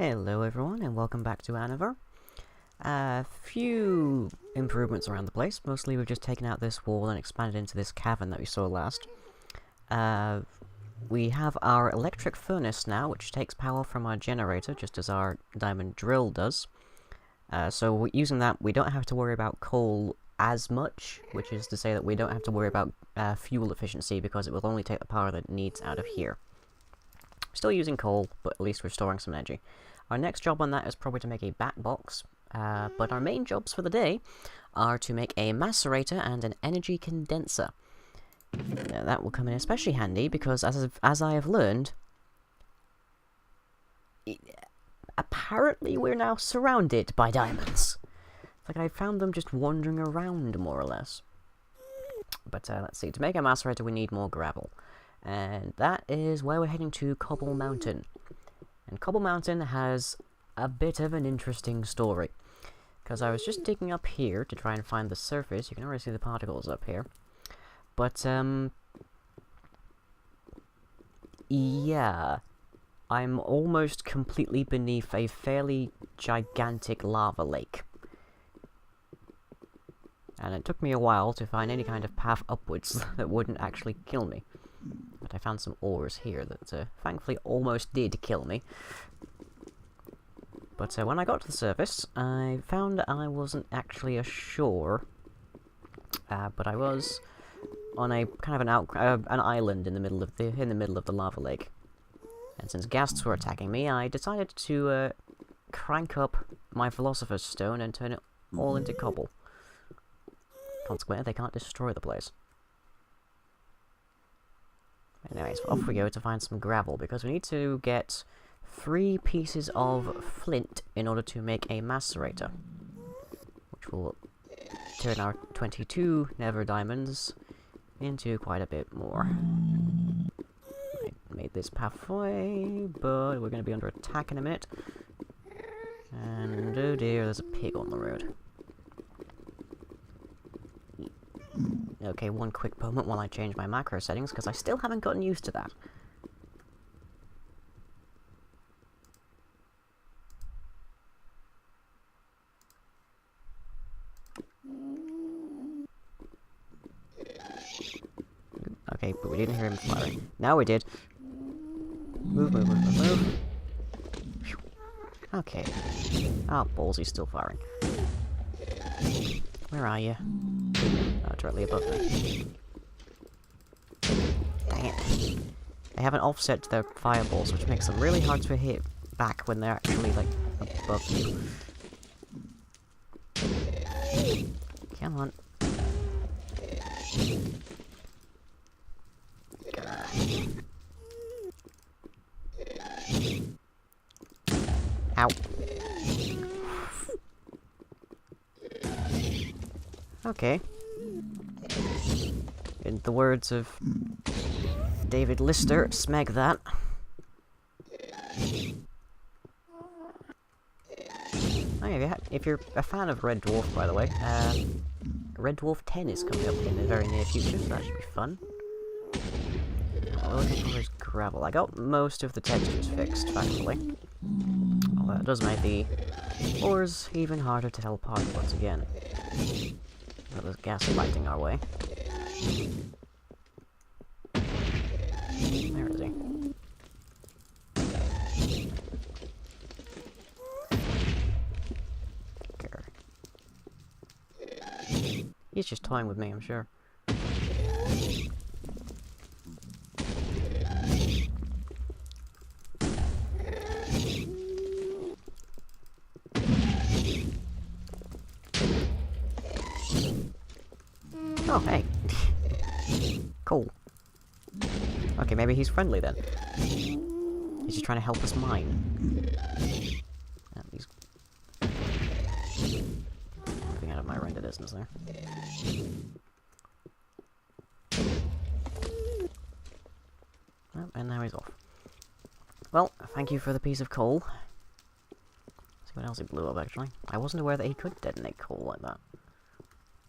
Hello everyone and welcome back to Anether. A few improvements around the place. Mostly we've just taken out this wall and expanded into this cavern that we saw last. We have our electric furnace now, which takes power from our generator, just as our diamond drill does. So using that, we don't have to worry about coal as much, which is to say that we don't have to worry about fuel efficiency, because it will only take the power that it needs out of here. Still using coal, but at least we're storing some energy. Our next job on that is probably to make a bat box, but our main jobs for the day are to make a macerator and an energy condenser. Now, that will come in especially handy because, as I have learned, apparently we're now surrounded by diamonds. Like, I found them just wandering around, more or less. But let's see, to make a macerator we need more gravel. And that is where we're heading to Cobble Mountain. And Cobble Mountain has a bit of an interesting story. Because I was just digging up here to try and find the surface. You can already see the particles up here. But, yeah. I'm almost completely beneath a fairly gigantic lava lake. And it took me a while to find any kind of path upwards that wouldn't actually kill me. But I found some ores here that thankfully almost did kill me. But when I got to the surface, I found I wasn't actually ashore, but I was on a kind of an island in the middle of the lava lake. And since ghasts were attacking me, I decided to crank up my philosopher's stone and turn it all into cobble. Consequently, they can't destroy the place. Anyways, off we go to find some gravel, because we need to get 3 pieces of flint in order to make a macerator, which will turn our 22 nether diamonds into quite a bit more. I made this pathway, but we're going to be under attack in a minute. And oh dear, there's a pig on the road. Okay, one quick moment while I change my macro settings, because I still haven't gotten used to that. Okay, but we didn't hear him firing. Now we did. Move, move, move, move, move. Okay. Ah, balls, he's still firing. Where are you? Oh, directly above me. Dang it. They haven't offset their fireballs, which makes them really hard to hit back when they're actually, like, above you. Come on. Ow. Okay. In the words of David Lister, smeg that. Oh, yeah, if you're a fan of Red Dwarf, by the way, Red Dwarf 10 is coming up in the very near future, so that should be fun. All we're looking for is gravel. I got most of the textures fixed, thankfully. Although that does make the ores even harder to tell apart once again. Got this gas lighting our way. Where is he? He's just toying with me, I'm sure. Oh, hey. Cool. Okay, maybe he's friendly then. He's just trying to help us mine. He's moving out of my render distance there. Oh, and now he's off. Well, thank you for the piece of coal. Let's see what else he blew up, actually. I wasn't aware that he could detonate coal like that.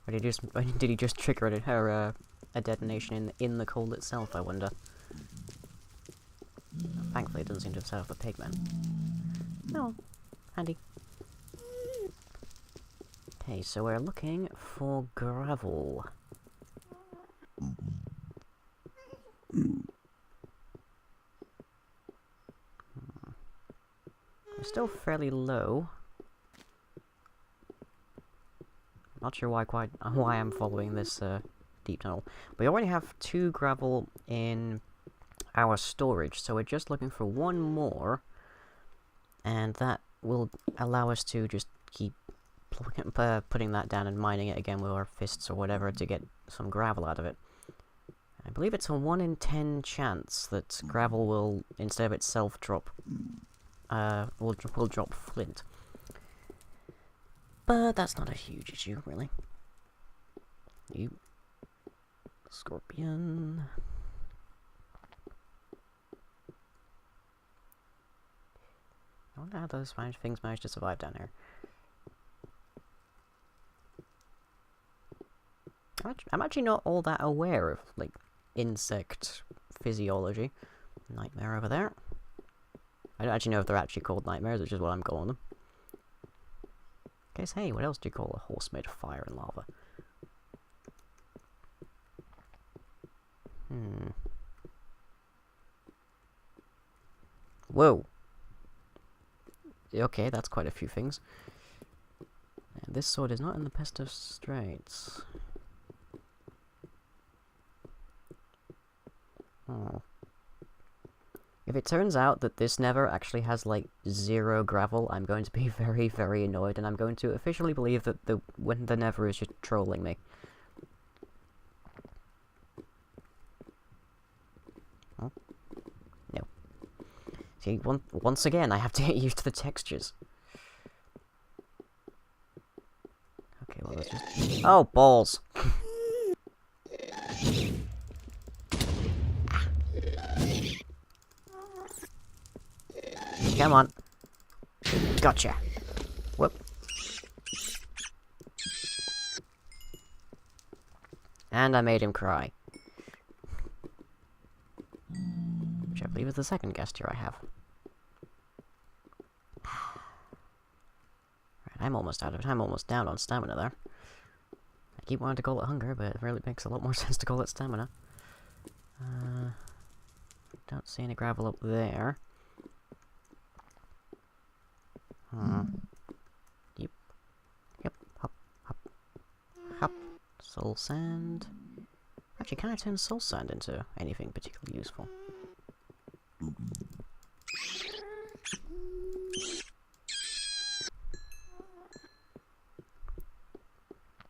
Or did he just trigger a detonation in the coal itself, I wonder? Thankfully it doesn't seem to have set off the pigmen. Oh, handy. Okay, so we're looking for gravel. We're still fairly low. Not sure why I'm following this deep tunnel. We already have 2 gravel in our storage, so we're just looking for 1 more, and that will allow us to just keep putting that down and mining it again with our fists or whatever to get some gravel out of it. I believe it's a 1 in 10 chance that gravel will, instead of itself, drop will drop flint. But that's not a huge issue, really. You scorpion. I wonder how those things managed to survive down here. I'm actually not all that aware of, like, insect physiology. Nightmare over there. I don't actually know if they're actually called nightmares, which is what I'm calling them. Guess, hey, what else do you call a horse made of fire and lava? Whoa! Okay, that's quite a few things. And this sword is not in the best of straits. Oh. If it turns out that this Nether actually has, like, 0 gravel, I'm going to be very, very annoyed, and I'm going to officially believe that the Nether is just trolling me. Oh. No. See, once again, I have to get used to the textures. Okay, well, let's just... Oh, balls! Come on. Gotcha. Whoop. And I made him cry. Which I believe is the second guest here I have. Right, I'm almost out of it. I'm almost down on stamina there. I keep wanting to call it hunger, but it really makes a lot more sense to call it stamina. Don't see any gravel up there. Yep. Yep. Hop. Hop. Hop. Soul sand. Actually, can I turn soul sand into anything particularly useful?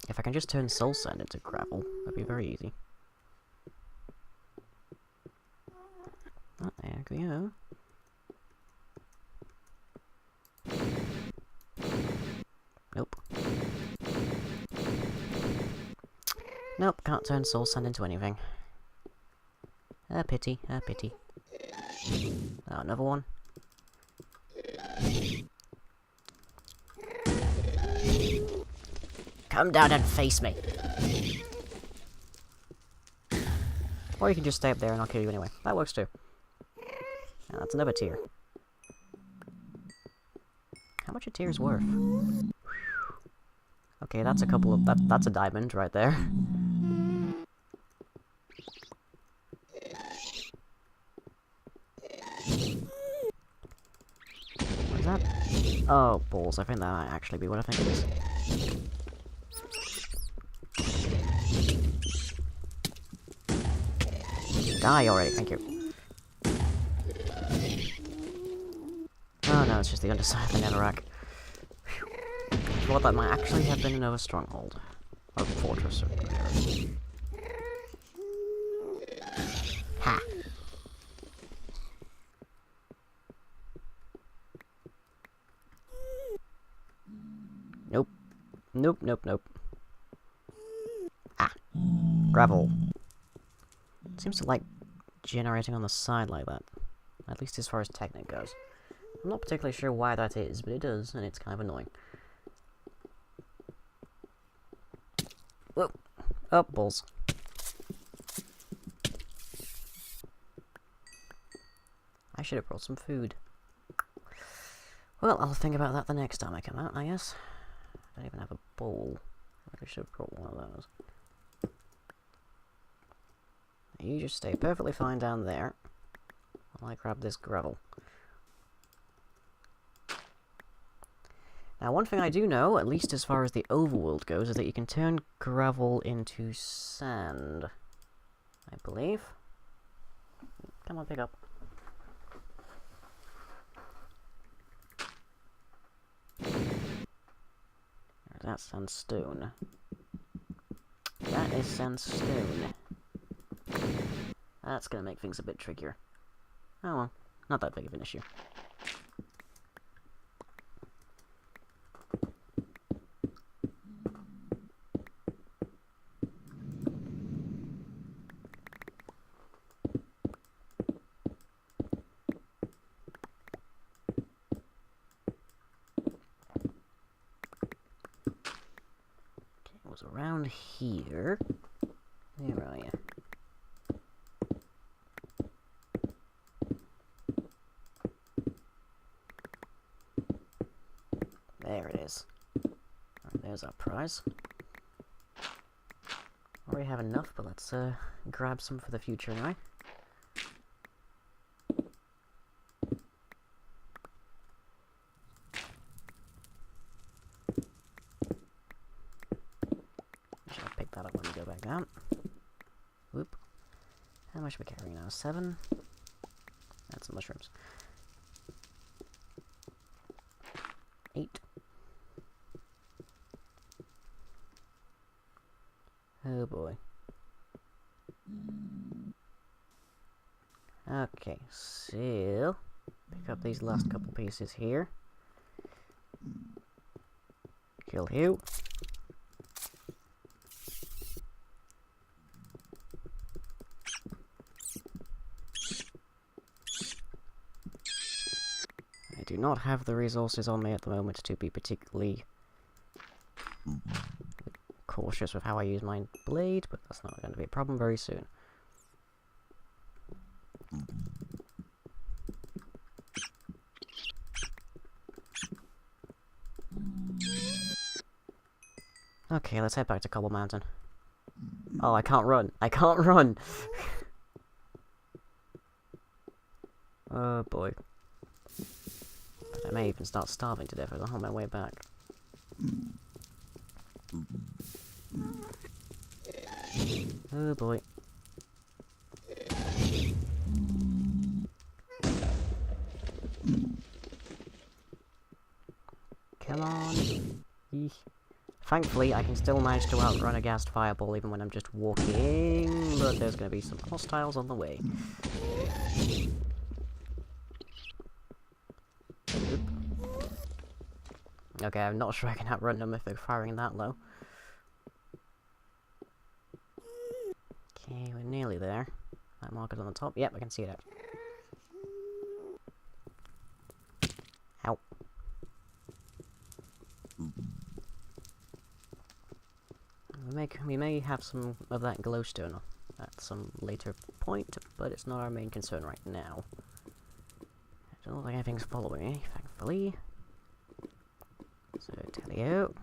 If I can just turn soul sand into gravel, that'd be very easy. Oh, there we go. Nope. Nope, can't turn soul sand into anything. A pity, a pity. Oh, another one. Come down and face me. Or you can just stay up there and I'll kill you anyway. That works too. Now, that's another tier. How much a tier is worth? Okay, that's a couple of... That's a diamond right there. What is that? Oh, balls. I think that might actually be what I think it is. Die already, thank you. Oh no, it's just the underside of the netherrack. Well, that might actually have been another stronghold. Or fortress, or whatever. Ha! Nope. Nope, nope, nope. Ah! Gravel. It seems to like generating on the side like that. At least as far as Technic goes. I'm not particularly sure why that is, but it does, and it's kind of annoying. Whoa! Oh, balls. I should have brought some food. Well, I'll think about that the next time I come out, I guess. I don't even have a bowl. I should have brought one of those. You just stay perfectly fine down there while I grab this gravel. Now, one thing I do know, at least as far as the overworld goes, is that you can turn gravel into sand. I believe. Come on, pick up. That's sandstone. That is sandstone. That's gonna make things a bit trickier. Oh well, not that big of an issue. Around here. Where are you? There it is. Right, there's our prize. Already have enough, but let's grab some for the future anyway. Down. Whoop. How much are we carrying now? 7? That's some mushrooms. 8. Oh boy. Okay, so pick up these last couple pieces here. Kill you. Do not have the resources on me at the moment to be particularly cautious with how I use my blade, but that's not going to be a problem very soon. Okay, let's head back to Cobble Mountain. Oh, I can't run! I can't run! Oh boy. I may even start starving to death as I'm on my way back. Oh boy. Come on. Eek. Thankfully, I can still manage to outrun a gassed fireball even when I'm just walking, but there's going to be some hostiles on the way. Okay, I'm not sure I can outrun them if they're firing that low. Okay, we're nearly there. That marker's on the top. Yep, I can see that. Ow. We may have some of that glowstone at some later point, but it's not our main concern right now. I don't think anything's following me, thankfully. So, tally out.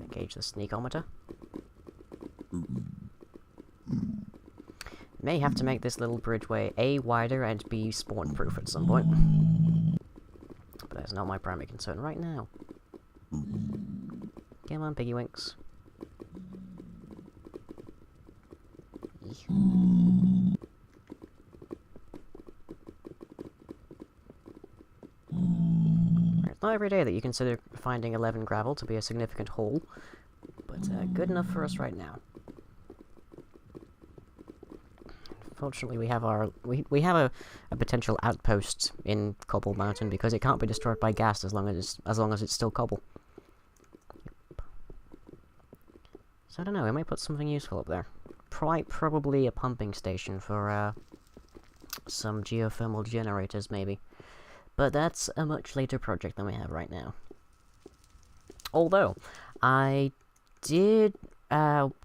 Engage the sneakometer. May have to make this little bridgeway A, wider, and B, spawn-proof at some point. But that's not my primary concern right now. Come on, piggy winks. It's not every day that you consider finding 11 gravel to be a significant haul, but good enough for us right now. Fortunately, we have we have a potential outpost in Cobble Mountain because it can't be destroyed by gas as long as it's still cobble. Yep. So I don't know. We might put something useful up there. Probably a pumping station for some geothermal generators, maybe. But that's a much later project than we have right now. Although I did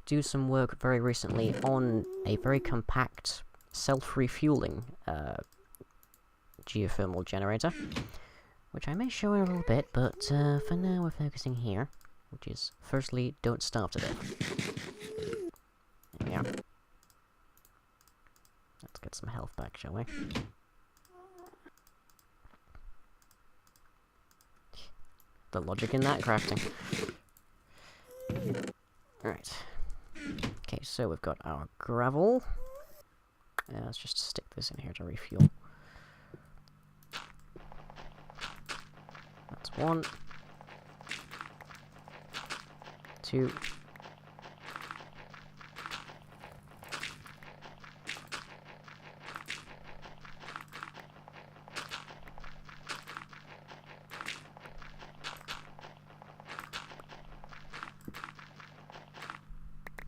do some work very recently on a very compact self-refueling geothermal generator, which I may show in a little bit, but for now we're focusing here, which is, firstly, don't starve to death. There we are. Let's get some health back, shall we? The logic in that crafting. Right. Okay, so we've got our gravel. Let's just stick this in here to refuel. That's 1. 2.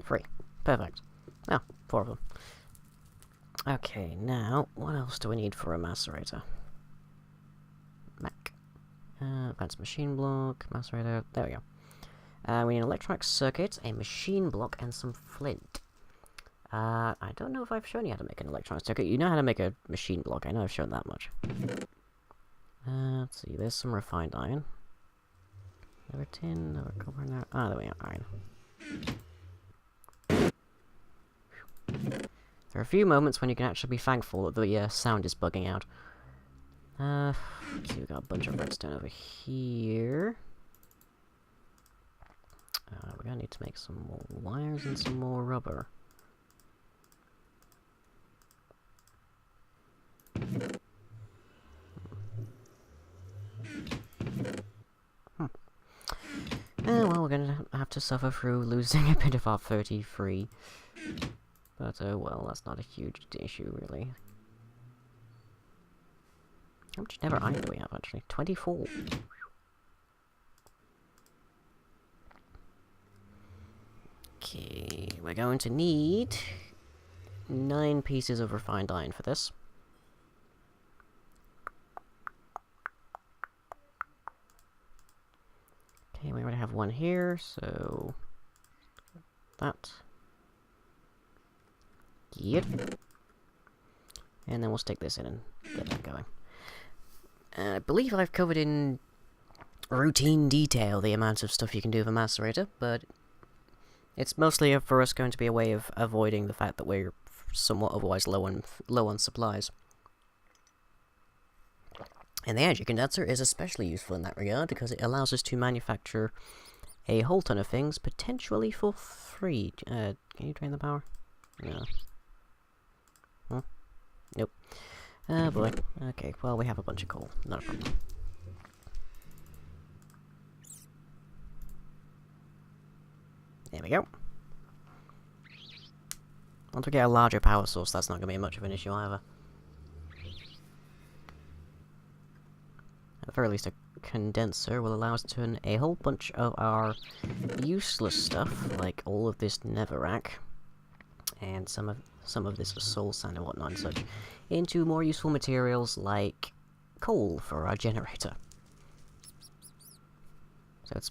3. Perfect. Oh, 4 of them. Okay, now, what else do we need for a macerator? Mac. Advanced machine block, macerator, there we go. We need an electronic circuit, a machine block, and some flint. I don't know if I've shown you how to make an electronic circuit. You know how to make a machine block, I know I've shown that much. Let's see, there's some refined iron. Another tin, another copper in there. Ah, there we are, iron. There are a few moments when you can actually be thankful that the sound is bugging out. Let's see, we've got a bunch of redstone over here. We're gonna need to make some more wires and some more rubber. Well, we're gonna have to suffer through losing a bit of our 33. But, well, that's not a huge issue, really. How much nether iron do we have, actually? 24. Okay, we're going to need 9 pieces of refined iron for this. Okay, we already have 1 here, so... that. Yep. And then we'll stick this in and get that going. I believe I've covered in routine detail the amount of stuff you can do with a macerator, but it's mostly for us going to be a way of avoiding the fact that we're somewhat otherwise low on supplies. And the energy condenser is especially useful in that regard because it allows us to manufacture a whole ton of things, potentially for free. Can you drain the power? No. Huh? Nope. Oh boy. Okay, well, we have a bunch of coal. Not a problem. There we go. Once we get a larger power source, that's not going to be much of an issue either. At the very least, a condenser will allow us to turn a whole bunch of our useless stuff, like all of this netherrack, and some of this soul sand and whatnot and such, into more useful materials like coal for our generator. So it's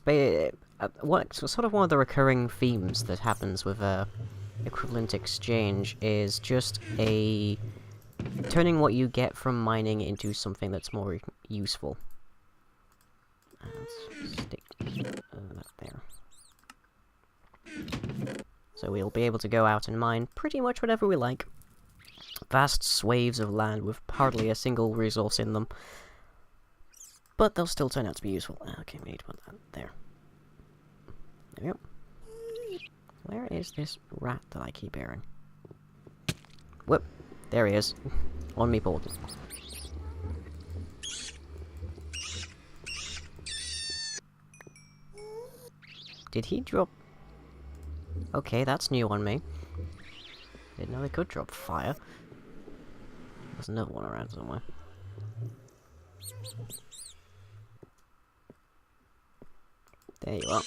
sort of one of the recurring themes that happens with equivalent exchange is just turning what you get from mining into something that's more useful. Let's stick that there. So we'll be able to go out and mine pretty much whatever we like. Vast swathes of land with hardly a single resource in them. But they'll still turn out to be useful. Okay, we need to put that there. There we go. Where is this rat that I keep hearing? Whoop. There he is. On me board. Did he drop... Okay, that's new on me. Didn't know they could drop fire. There's another one around somewhere. There you are.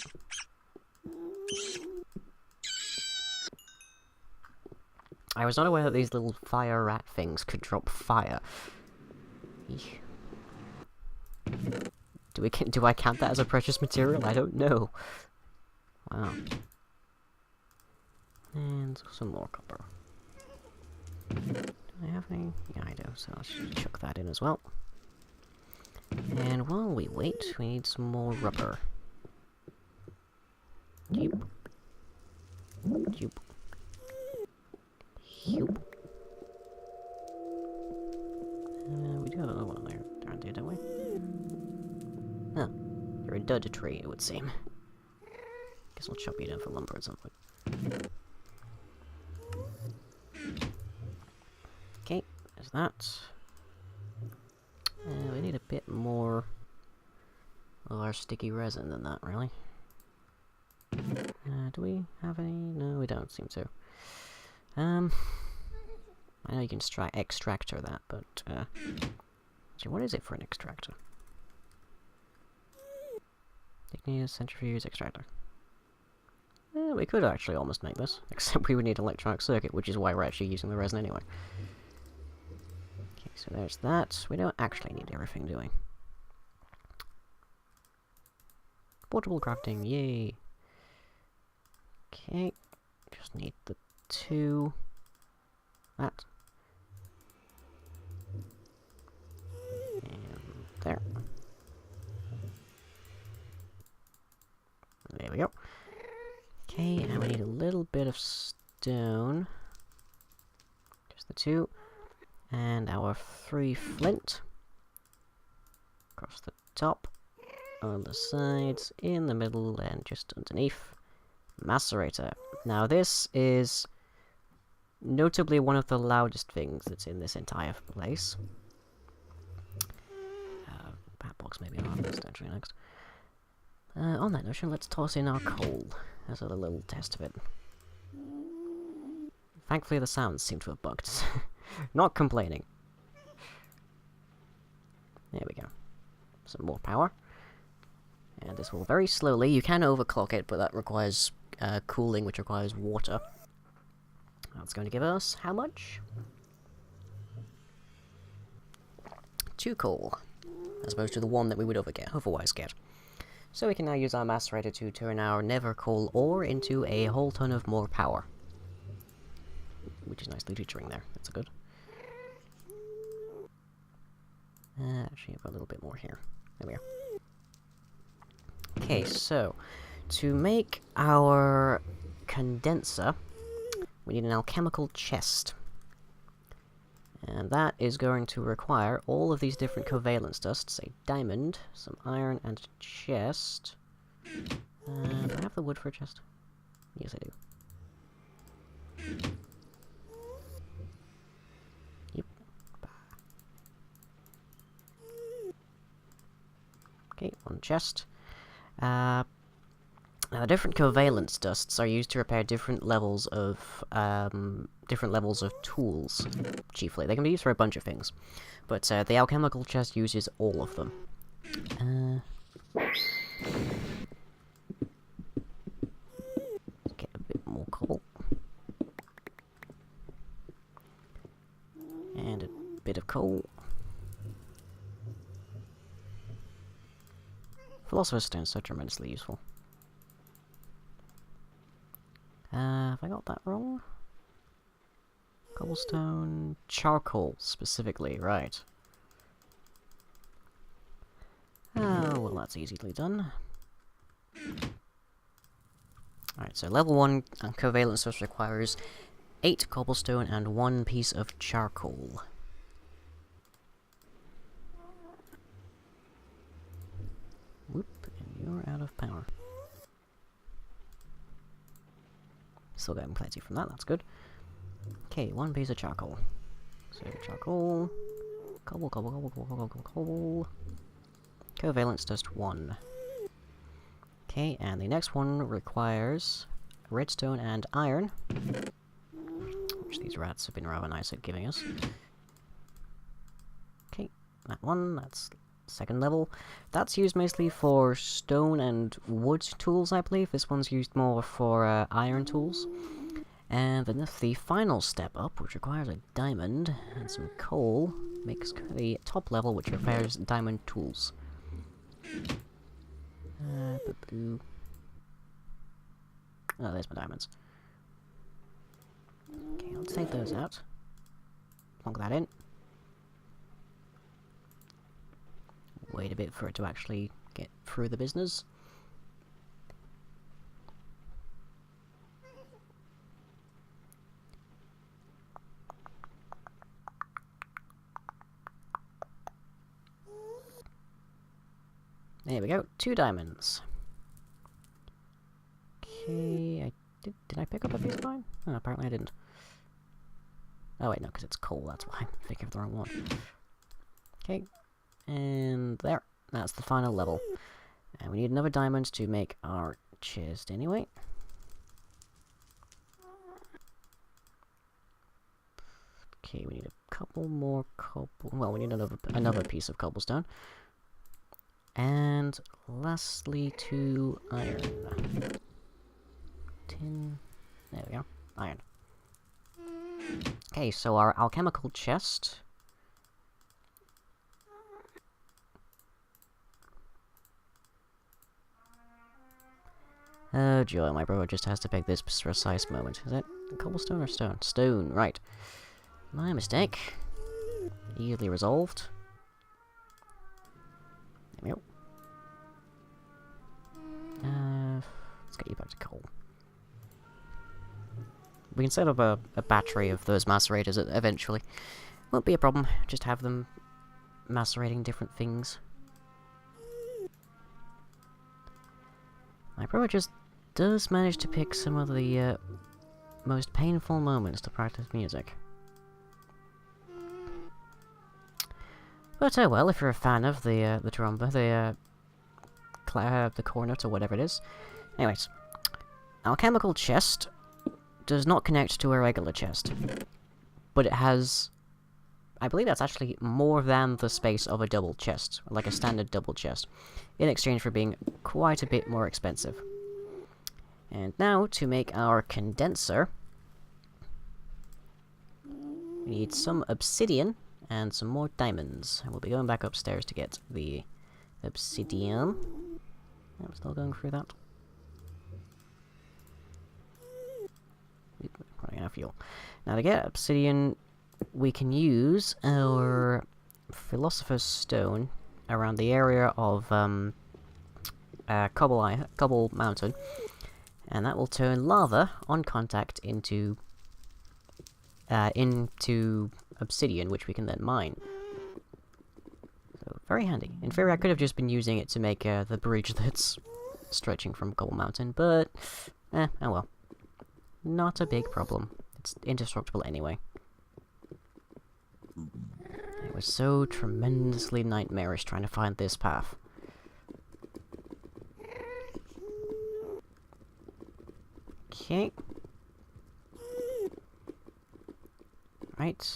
I was not aware that these little fire rat things could drop fire. Eesh. Do I count that as a precious material? I don't know. Wow. And some more copper. Do I have any? Yeah, I do, so let's just chuck that in as well. And while wait, we need some more rubber. Yoop. Yoop. Yoop. We do have another one there, around here, don't we? Oh, you're a dud tree, it would seem. Guess I'll chop you down for lumber at some point. Okay, there's that. We need a bit more of our sticky resin than that, really. Do we have any? No, we don't seem to. I know you can extractor that, but, actually, what is it for an extractor? Technic centrifuge extractor. We could actually almost make this, except we would need an electronic circuit, which is why we're actually using the resin anyway. Okay, so there's that. We don't actually need everything, do we? Portable crafting, yay! Okay, just need the two. That. And there. There we go. Okay, and we need a little bit of stone. Just the two. And our 3 flint. Across the top. On the sides, in the middle, and just underneath. Macerator. Now this is notably one of the loudest things that's in this entire place. Bat box maybe I'll harvest actually next. On that notion, let's toss in our coal as a little test of it. Thankfully the sounds seem to have bugged. Not complaining. There we go. Some more power. And this will very slowly, you can overclock it, but that requires cooling, which requires water. That's going to give us how much? 2 coal, as opposed to the 1 that we would otherwise get. So we can now use our macerator to turn our nether coal ore into a whole ton of more power. Which is nicely featuring there, that's good. Actually, I've got a little bit more here. There we go. Okay, so, to make our condenser, we need an alchemical chest. And that is going to require all of these different covalence dusts, a diamond, some iron, and a chest. Do I have the wood for a chest? Yes, I do. Yep. Okay, 1 chest. Now, the different covalence dusts are used to repair different levels of tools, chiefly. They can be used for a bunch of things, but the alchemical chest uses all of them. Get a bit more coal. And a bit of coal. Philosopher's Stone is so tremendously useful. Have I got that wrong? Cobblestone... charcoal, specifically, right. Oh, well that's easily done. Alright, so level 1 covalent source requires 8 cobblestone and 1 piece of charcoal. Whoop, and you're out of power. Still getting plenty from that, that's good. Okay, 1 piece of charcoal. So, charcoal... cobble, cobble, cobble, cobble, cobble, cobble, cobble... Covalence dust 1. Okay, and the next one requires redstone and iron, which these rats have been rather nice at giving us. Okay, that one, that's 2nd level. That's used mostly for stone and wood tools, I believe. This one's used more for iron tools. And then the final step up, which requires a diamond and some coal, makes the top level, which repairs diamond tools. Oh, there's my diamonds. Okay, I'll take those out. Plonk that in. Wait a bit for it to actually get through the business. There we go, 2 diamonds. Okay, did I pick up a piece of iron? Oh, apparently I didn't. Oh wait, no, because it's coal, that's why I'm thinking of the wrong one. Okay, and there. That's the final level. And we need another diamond to make our chest anyway. Okay, we need a couple more well, we need another piece of cobblestone. And lastly, 2 iron. Tin. There we go. Iron. Okay, so our alchemical chest. Oh joy, my brother just has to pick this precise moment. Is it cobblestone or stone? Stone, right. My mistake. Easily resolved. There we go. Let's get you back to coal. We can set up a battery of those macerators eventually. Won't be a problem, just have them macerating different things. My brother just does manage to pick some of the most painful moments to practice music. But oh well, if you're a fan of the tromba, the cornet or whatever it is. Anyways, alchemical chest does not connect to a regular chest, but it has, I believe that's actually more than the space of a double chest, like a standard double chest, in exchange for being quite a bit more expensive. And now, to make our condenser, we need some obsidian and some more diamonds. And we'll be going back upstairs to get the obsidian. I'm still going through that. Running out of fuel. Now to get obsidian, we can use our Philosopher's Stone around the area of Cobble Mountain, and that will turn lava on contact into obsidian, which we can then mine. So very handy. In theory, I could have just been using it to make the bridge that's stretching from Cobble Mountain, but oh well. Not a big problem. It's indestructible anyway. It was so tremendously nightmarish trying to find this path. Okay. Right.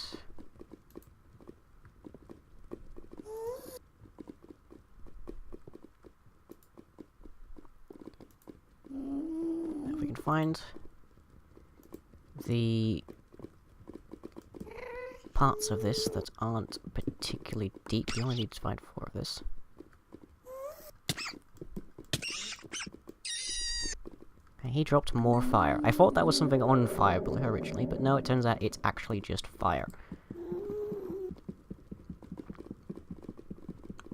If we can find the parts of this that aren't particularly deep. You only need to find 4 of this. Okay, he dropped more fire. I thought that was something on fire originally, but no, it turns out it's actually just fire.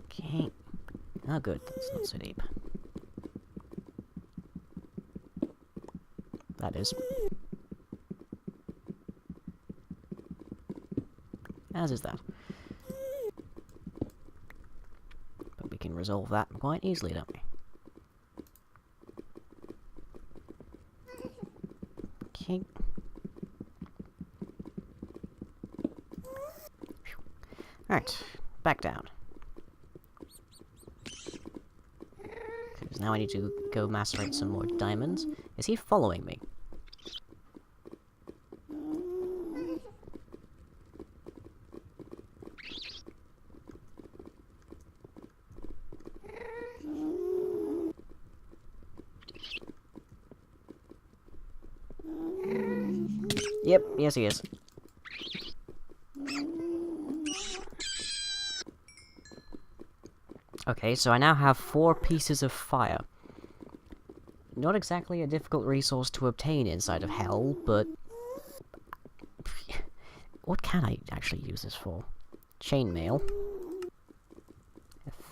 Okay. Oh good, that's not so deep. That is. As is that. But we can resolve that quite easily, don't we? Okay. Right, back down. Because now I need to go macerate some more diamonds. Is he following me? Yep, yes he is. Okay, so I now have 4 pieces of fire. Not exactly a difficult resource to obtain inside of Hell, but... what can I actually use this for? Chainmail.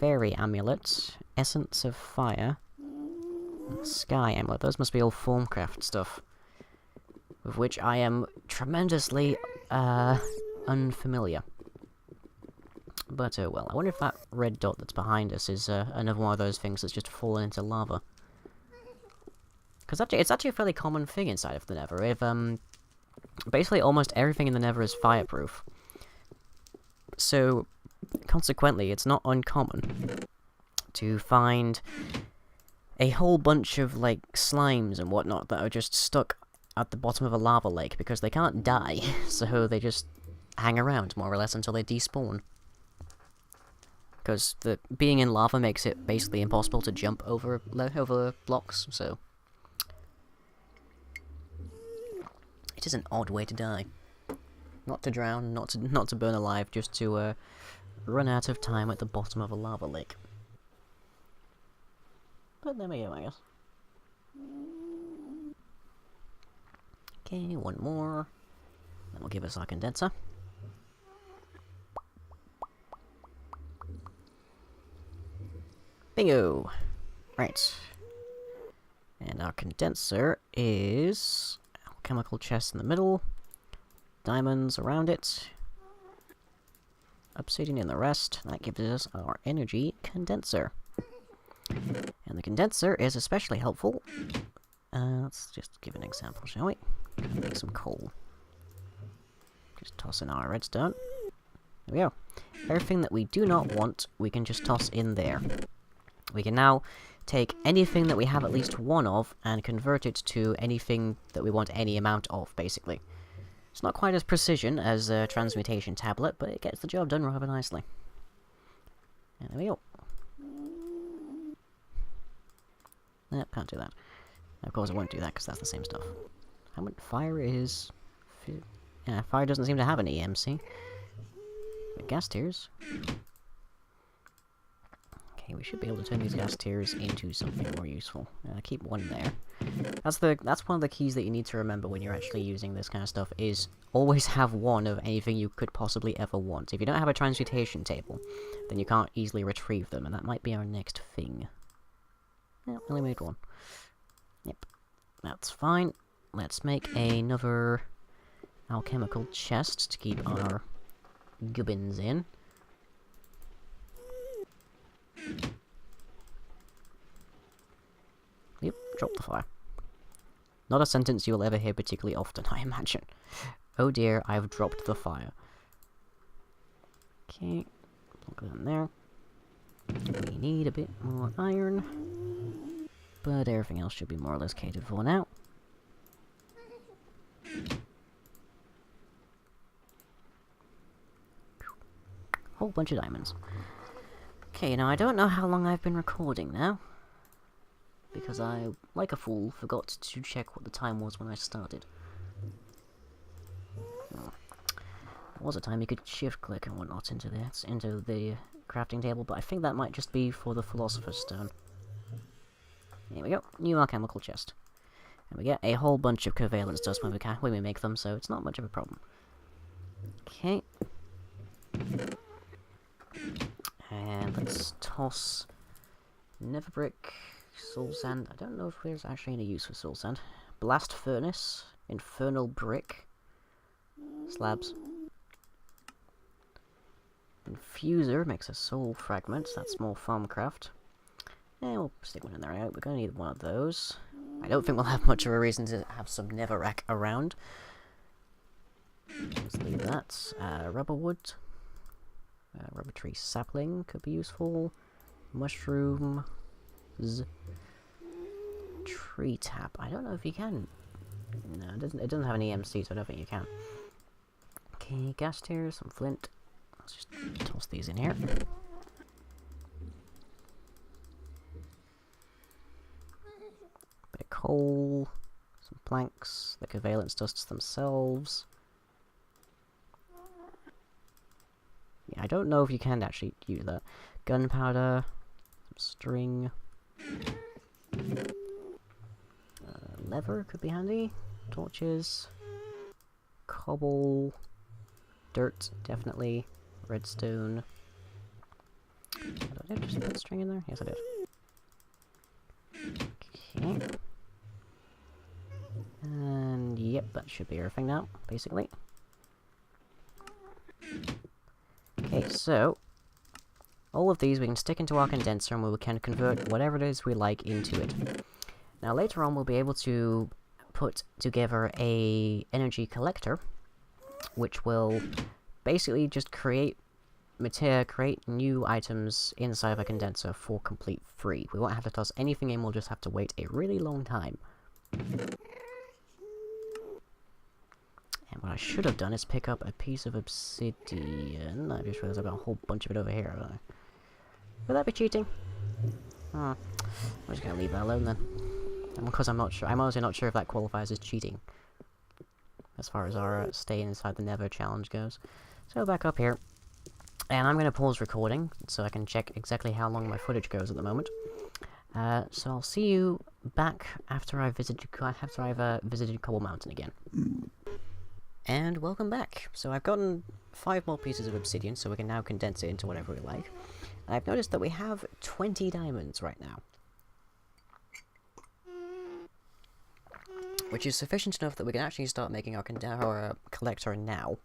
Fairy Amulet, Essence of Fire, and Sky Amulet. Those must be all Formcraft stuff, with which I am tremendously unfamiliar. But, well, I wonder if that red dot that's behind us is another one of those things that's just fallen into lava. Because it's actually a fairly common thing inside of the Nether. If, basically almost everything in the Nether is fireproof. So, consequently, it's not uncommon to find a whole bunch of, like, slimes and whatnot that are just stuck at the bottom of a lava lake because they can't die, so they just hang around, more or less, until they despawn. Because being in lava makes it basically impossible to jump over blocks, so... It is an odd way to die. Not to drown, not to burn alive, just to run out of time at the bottom of a lava lake. But there we go, I guess. Okay, one more. Then we'll give us our condenser. Bingo! Right. And our condenser is... chemical chest in the middle. Diamonds around it. Obsidian in the rest. That gives us our energy condenser. And the condenser is especially helpful. Let's just give an example, shall we? Make some coal. Just toss in our redstone. There we go. Everything that we do not want, we can just toss in there. We can now take anything that we have at least one of and convert it to anything that we want any amount of, basically. It's not quite as precision as a transmutation tablet, but it gets the job done rather nicely. And there we go. Nope, can't do that. Of course I won't do that, because that's the same stuff. How much fire is... Yeah, fire doesn't seem to have an EMC. But gas tiers... Okay, we should be able to turn these gas tiers into something more useful. Keep one there. That's one of the keys that you need to remember when you're actually using this kind of stuff, is always have one of anything you could possibly ever want. If you don't have a transmutation table, then you can't easily retrieve them, and that might be our next thing. Yeah, only made one. Yep. That's fine. Let's make another alchemical chest to keep our gubbins in. Yep, drop the fire. Not a sentence you'll ever hear particularly often, I imagine. Oh dear, I've dropped the fire. Okay, plug that in there. We need a bit more iron, but everything else should be more or less catered for now. Whole bunch of diamonds. Okay, now I don't know how long I've been recording now, because I, like a fool, forgot to check what the time was when I started. There was a time you could shift-click and whatnot into the crafting table, but I think that might just be for the Philosopher's Stone. There we go, new alchemical chest. And we get a whole bunch of covalence dust when we make them, so it's not much of a problem. Okay. And let's toss Nether brick, soul sand. I don't know if there's actually any use for soul sand. Blast furnace, infernal brick, slabs. Infuser makes a soul fragment, that's more farmcraft. And we'll stick one in there. We're going to need one of those. I don't think we'll have much of a reason to have some netherrack around. Let's leave that. Rubber wood. Rubber tree sapling could be useful. Mushroom. Tree tap. I don't know if you can. No, it doesn't have any EMC, so I don't think you can. Okay, gas tiers, some flint. Let's just toss these in here. Bit of coal. Some planks. The covalence dusts themselves. Yeah, I don't know if you can actually use that. Gunpowder, some string. Leather could be handy. Torches. Cobble. Dirt, definitely. Redstone. Did I just put string in there? Yes, I did. Okay. And yep, that should be everything now, basically. Okay, so all of these we can stick into our condenser and we can convert whatever it is we like into it. Now later on we'll be able to put together a energy collector, which will basically just create new items inside of a condenser for complete free. We won't have to toss anything in, we'll just have to wait a really long time. And what I should have done is pick up a piece of obsidian. I just realized I've got a whole bunch of it over here, haven't I? Would that be cheating? I'm just gonna leave that alone then. And because I'm not sure, I'm honestly not sure if that qualifies as cheating. As far as our stay inside the Nether challenge goes. So back up here. And I'm gonna pause recording, so I can check exactly how long my footage goes at the moment. So I'll see you back after I've visited Cobble Mountain again. And welcome back. So I've gotten 5 more pieces of obsidian, so we can now condense it into whatever we like. And I've noticed that we have 20 diamonds right now. Which is sufficient enough that we can actually start making our collector now.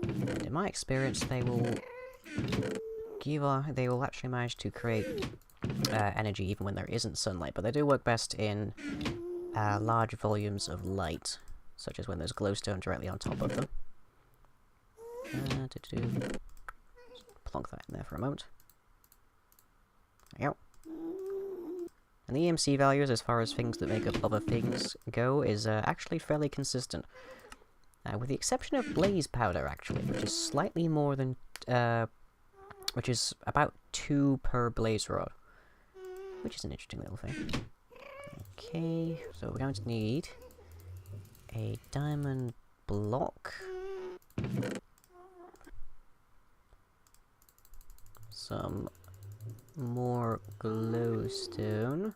And in my experience, they will actually manage to create energy even when there isn't sunlight, but they do work best in large volumes of light, such as when there's glowstone directly on top of them. Plonk that in there for a moment. There we go. And the EMC values, as far as things that make up other things go, is actually fairly consistent. With the exception of blaze powder, actually, which is slightly more than, which is about 2 per blaze rod. Which is an interesting little thing. Okay, so we're going to need a diamond block, some more glowstone.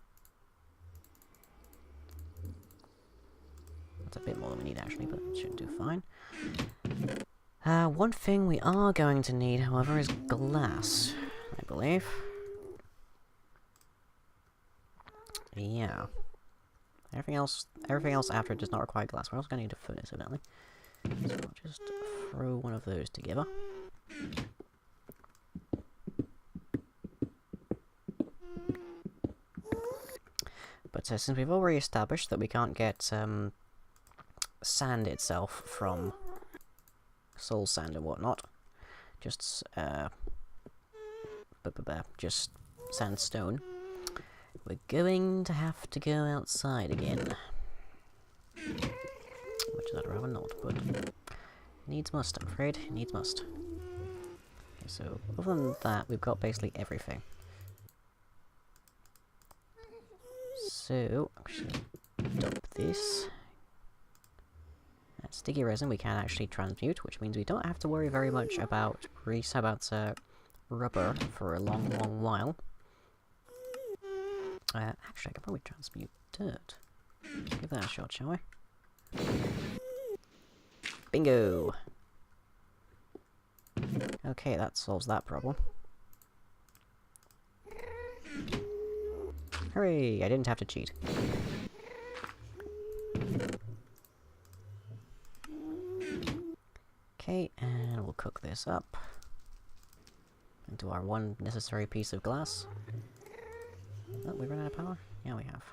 That's a bit more than we need actually, but it should do fine. One thing we are going to need, however, is glass, I believe. Yeah. Everything else after it does not require glass. We're also going to need a furnace, evidently. So I'll just throw one of those together. But since we've already established that we can't get sand itself from soul sand and whatnot, just sandstone, we're going to have to go outside again. Which I'd rather not, but needs must, I'm afraid. Needs must. Okay, so other than that, we've got basically everything. So, actually, dump this. That sticky resin we can actually transmute, which means we don't have to worry very much about rubber for a long, long while. Actually, I could probably transmute dirt. Let's give that a shot, shall we? Bingo! Okay, that solves that problem. Hooray! I didn't have to cheat. Okay, and we'll cook this up into our one necessary piece of glass. Oh, we run out of power? Yeah, we have.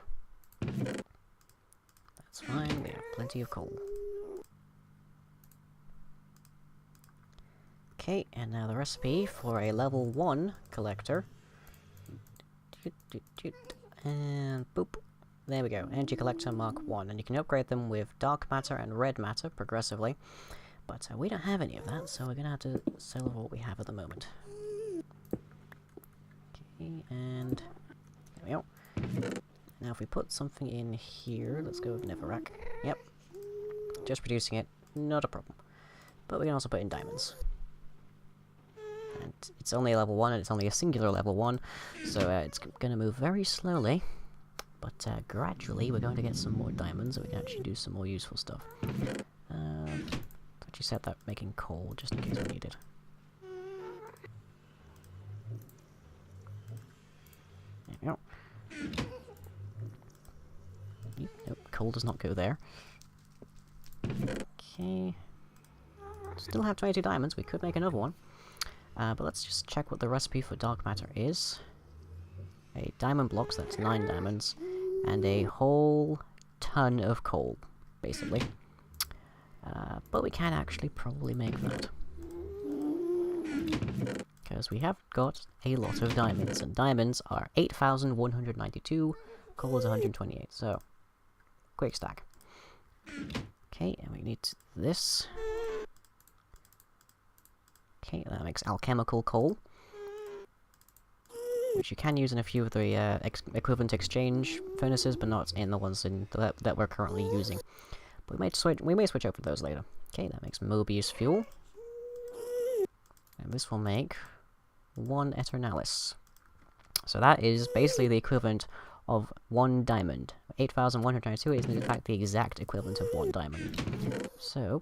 That's fine, we have plenty of coal. Okay, and now the recipe for a level 1 collector. And boop. There we go. Energy Collector Mark 1. And you can upgrade them with dark matter and red matter progressively. But we don't have any of that, so we're going to have to sell what we have at the moment. Okay, and there we go. Now if we put something in here, let's go with Netherrack. Yep. Just producing it, not a problem. But we can also put in diamonds. And it's only a level 1, and it's only a singular level 1, so it's going to move very slowly. But gradually we're going to get some more diamonds, so we can actually do some more useful stuff. Actually set that making coal, just in case we need it. coal does not go there. Okay. Still have 22 diamonds, we could make another one. But let's just check what the recipe for dark matter is. A diamond block, so that's 9 diamonds, and a whole ton of coal, basically. But we can actually probably make that. Because we have got a lot of diamonds, and diamonds are 8,192, coal is 128, so quick stack. Okay, and we need this. Okay, that makes alchemical coal, which you can use in a few of the equivalent exchange furnaces, but not in the ones that we're currently using. But we may switch over to those later. Okay, that makes Mobius fuel. And this will make 1 Eternalis. So that is basically the equivalent of 1 diamond. 8,192 is in fact the exact equivalent of 1 diamond. So,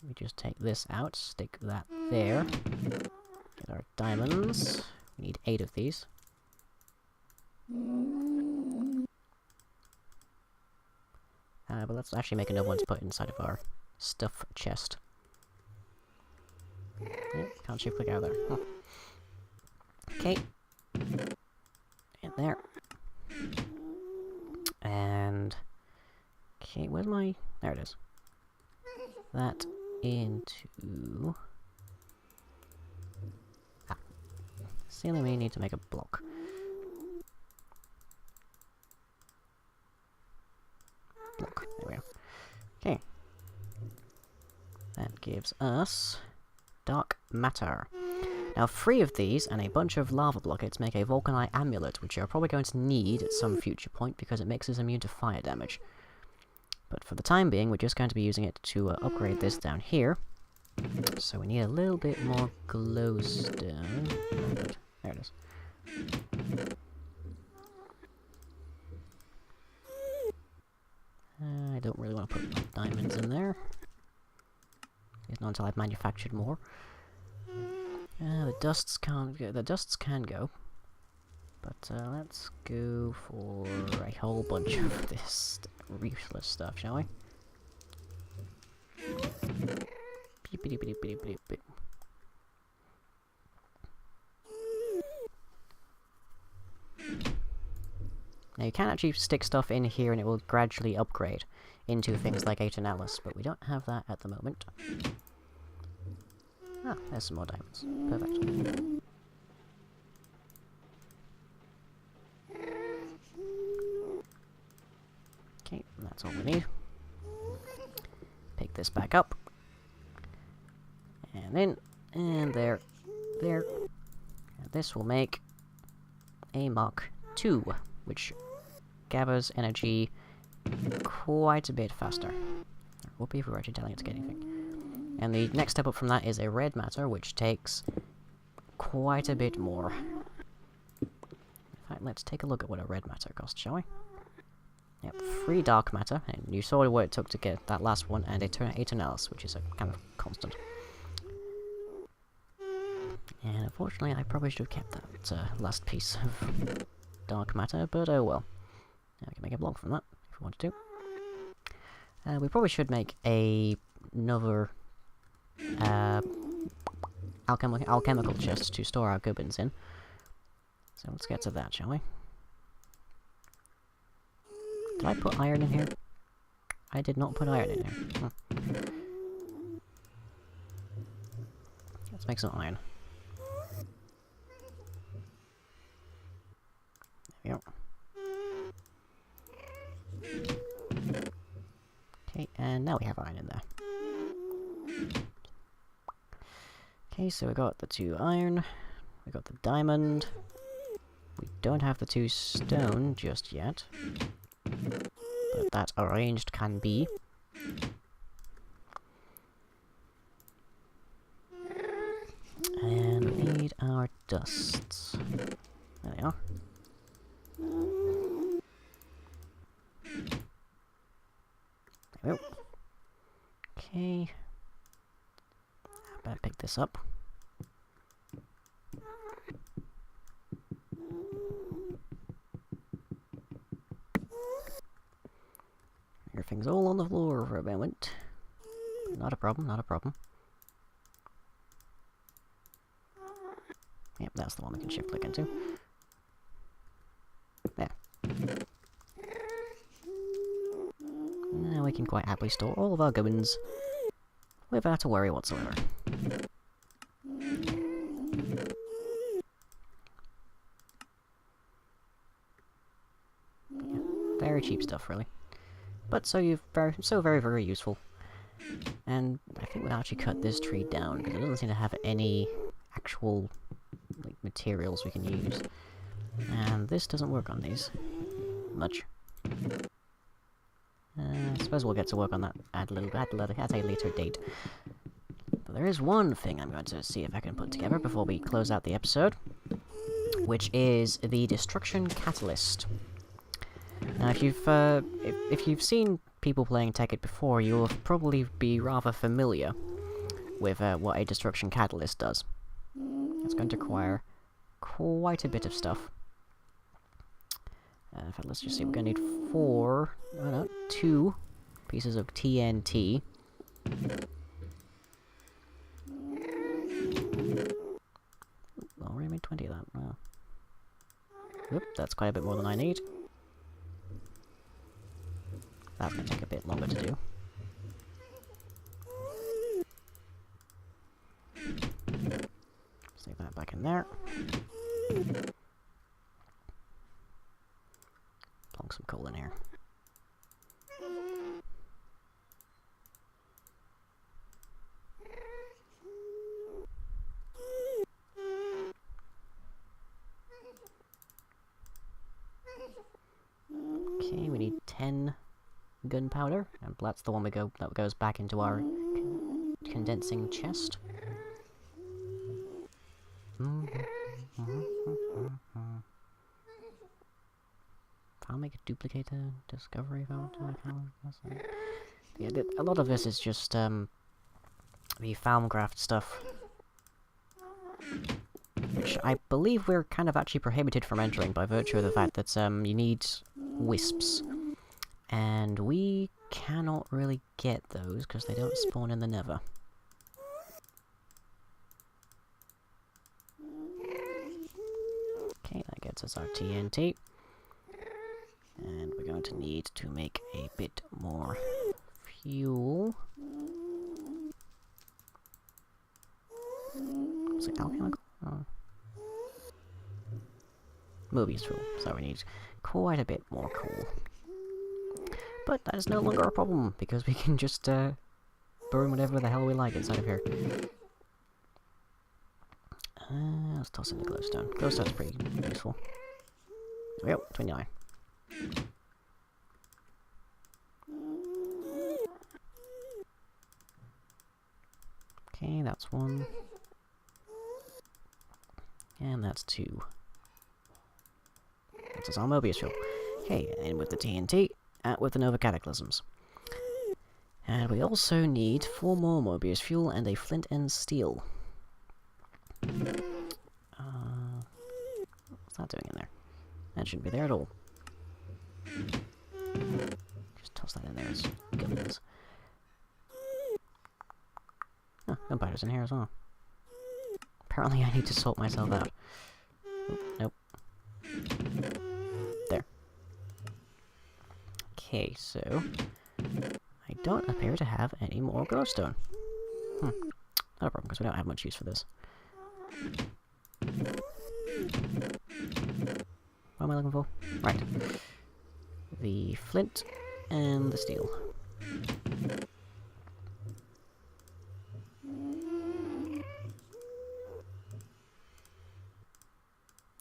we just take this out, stick that there. Get our diamonds. We need 8 of these. But let's actually make another one to put inside of our stuff chest. Yeah, can't shift click out of there. Huh. Okay. And there. And... okay, where's my... there it is. That into... ah. Silly me, need to make a block. Block, there we go. Okay. That gives us... dark matter. Now 3 of these and a bunch of lava blockets make a Vulcanite amulet, which you're probably going to need at some future point because it makes us immune to fire damage. But for the time being, we're just going to be using it to upgrade this down here. So we need a little bit more glowstone. There it is. I don't really want to put my diamonds in there. It's not until I've manufactured more. The dusts can't go. The dusts can go. But let's go for a whole bunch of this useless stuff, shall we? Beep, beep, beep, beep, beep, beep. Now you can actually stick stuff in here and it will gradually upgrade into things like Eternalis, but we don't have that at the moment. Ah, there's some more diamonds. Perfect. Okay, that's all we need. Pick this back up. And in, and there, there. And this will make a Mach 2, which gathers energy quite a bit faster. It would be if we were actually telling it to get anything. And the next step up from that is a red matter, which takes quite a bit more. In fact, let's take a look at what a red matter costs, shall we? Yep, 3 dark matter, and you saw what it took to get that last one, and Eternalis, which is a kind of constant. And unfortunately, I probably should have kept that last piece of dark matter, but oh well. Now we can make a block from that, if we wanted to. We probably should make another alchemical chest to store our gubbins in. So let's get to that, shall we? Did I put iron in here? I did not put iron in here. Huh. Let's make some iron. There we go. Okay, and now we have iron in there. Okay, so we got the 2 iron, we got the diamond, we don't have the 2 stone just yet, but that arranged can be. And we need our dusts. There they are. There we go. Okay. I better pick this up. things all on the floor for a moment. Not a problem, not a problem. Yep, that's the one we can shift click into. There. Now we can quite happily store all of our gubbins without a worry whatsoever. Yeah, very cheap stuff, really. But so very useful. And I think we'll actually cut this tree down, because it doesn't seem to have any actual like materials we can use. And this doesn't work on these much. I suppose we'll get to work on that at a later date. But there is one thing I'm going to see if I can put together before we close out the episode, which is the destruction catalyst. Now, if you've seen people playing Tekkit before, you'll probably be rather familiar with what a destruction catalyst does. It's going to require quite a bit of stuff. In fact, let's just see, we're going to need 2 pieces of TNT. Already made 20 of that. Wow. Whoop, that's quite a bit more than I need. That's going to take a bit longer to do. Save that back in there. Plonk some coal in here. Okay, we need 10 gunpowder, and that's the one that goes back into our condensing chest. I'll make a duplicator discovery if I want to. Yeah, a lot of this is just the Farmcraft stuff, which I believe we're kind of actually prohibited from entering by virtue of the fact that you need wisps, and we cannot really get those because they don't spawn in the Nether. Okay, that gets us our TNT. And we're going to need to make a bit more fuel. Is it alchemical? Oh. Mobius fuel, so we need quite a bit more coal. But that is no longer a problem, because we can just burn whatever the hell we like inside of here. Let's toss in the glowstone. Glowstone's pretty useful. There we go, 29. Okay, that's 1. And that's 2. That's our Mobius fuel. Okay, and with the TNT, with the Nova Cataclysms. And we also need 4 more Mobius fuel and a flint and steel. What's that doing in there? That shouldn't be there at all. Just toss that in there as gubbins. Oh, gunpowder's in here as well. Apparently I need to sort myself out. Nope. There. Okay, so I don't appear to have any more glowstone. Not a problem, because we don't have much use for this. What am I looking for? Right. The flint and the steel.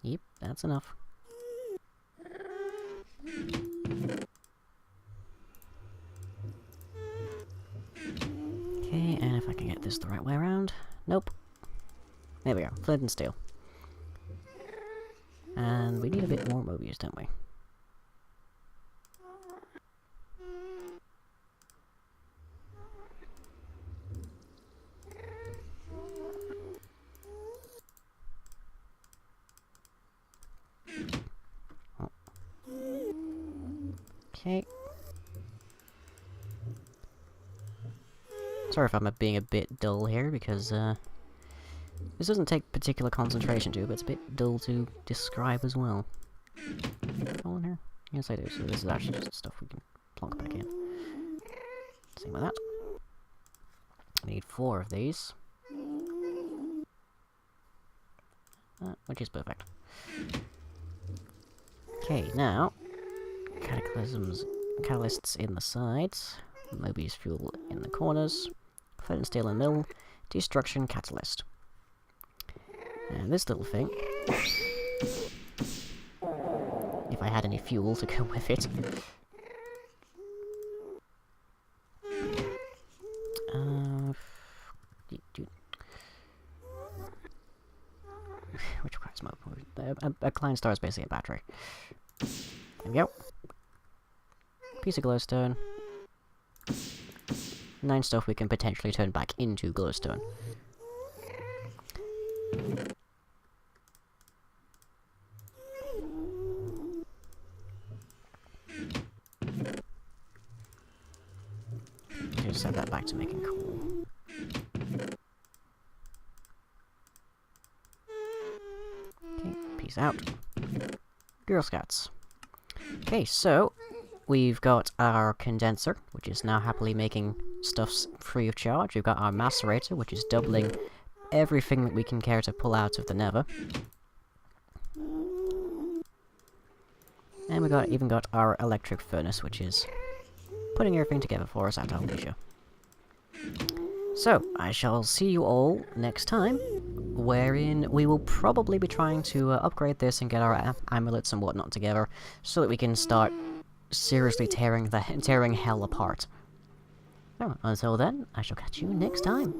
Yep, that's enough. Okay, and if I can get this the right way around. Nope. There we go, flint and steel. And we need a bit more Mobius, don't we? Oh. Okay. Sorry if I'm being a bit dull here, because this doesn't take particular concentration to, but it's a bit dull to describe as well. All in here? Yes, I do. So this is actually just stuff we can plonk back in. Same with that. We need 4 of these. Which is perfect. Okay, now catalysts in the sides, Mobius fuel in the corners, flint and steel in the middle, destruction catalyst. And this little thing, if I had any fuel to go with it. Which requires more. A Klein star is basically a battery. There we go. Piece of glowstone. 9 stuff we can potentially turn back into glowstone. Just set that back to making coal. Okay, peace out. Girl Scouts. Okay, so we've got our condenser, which is now happily making stuffs free of charge. We've got our macerator, which is doubling everything that we can care to pull out of the Nether. And we even got our electric furnace, which is putting everything together for us at our leisure. So, I shall see you all next time, wherein we will probably be trying to upgrade this and get our amulets and whatnot together, so that we can start seriously tearing hell apart. So, until then, I shall catch you next time.